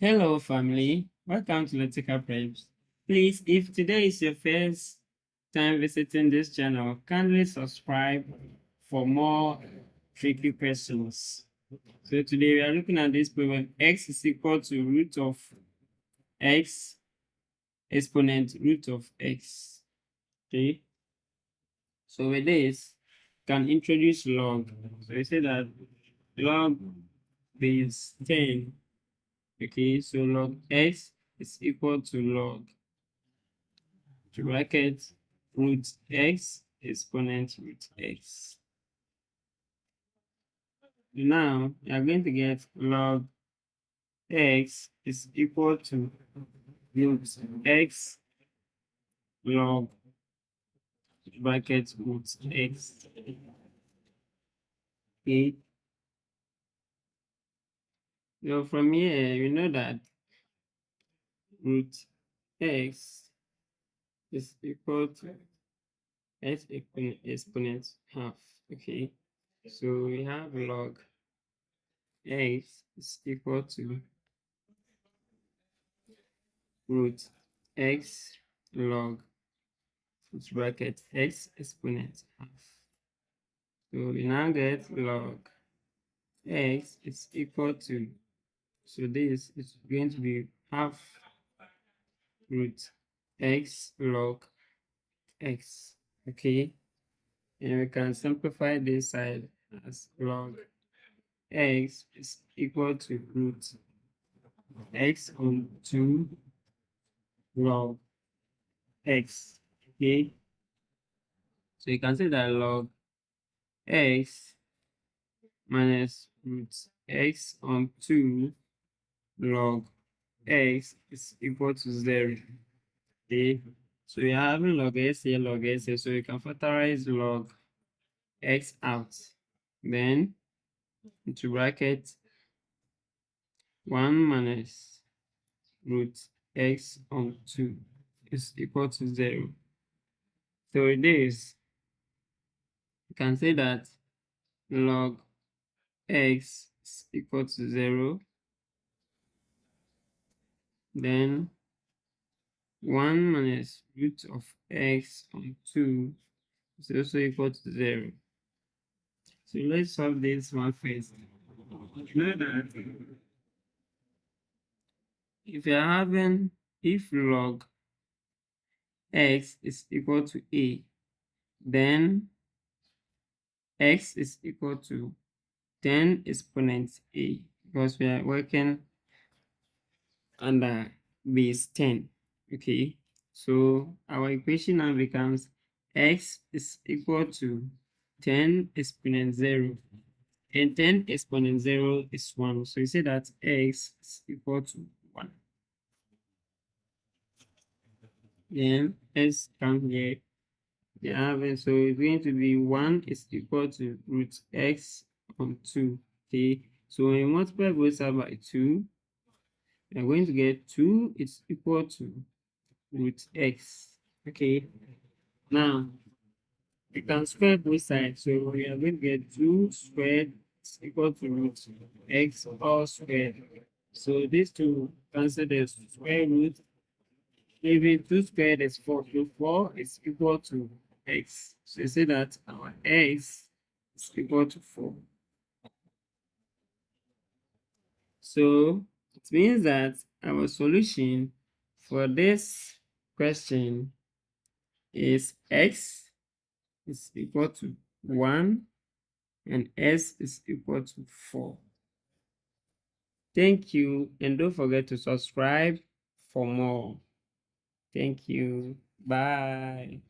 Hello, family. Welcome to Lytical Preps. Please, if today is your first time visiting this channel, kindly subscribe for more tricky questions. So today we are looking at this problem: x is equal to root of x exponent root of x. Okay. So with this, can introduce log. So we say that log is 10. Okay, so log x is equal to log bracket root x exponent root x. Now we are going to get log x is equal to root x log bracket root x. Okay. So from here we know that root x is equal to x exponent half. Okay. So we have log x is equal to root x log bracket x exponent half. So we now get log x is equal to, so this is going to be half root x log x. Okay, and we can simplify this side as log x is equal to root x on 2 log x. Okay, so you can say that log x minus root x on 2 log x is equal to 0. Okay, so we are having log s here, log s here, so you can factorize log x out. Then into bracket 1 minus root x on 2 is equal to 0. So with this, you can say that log x is equal to 0. Then 1 minus root of x on 2 is also equal to 0. So let's solve this one first. You know that if log x is equal to a, then x is equal to 10 exponent a, because we are working under base 10. Okay, so our equation now becomes x is equal to 10 exponent 0, and 10 exponent 0 is 1. So you say that x is equal to 1. Then s come here. Yeah, so it's going to be 1 is equal to root x on 2. Okay, so when you multiply both sides by 2, we're going to get 2 is equal to root x. Okay, now we can square both sides, so we are going to get 2 squared is equal to root x all squared. So these two cancel the square root. Maybe 2 squared is 4. So 4 is equal to x. So you say that our x is equal to 4. So it means that our solution for this question is x is equal to 1 and s is equal to 4. Thank you, and don't forget to subscribe for more. Thank you. Bye.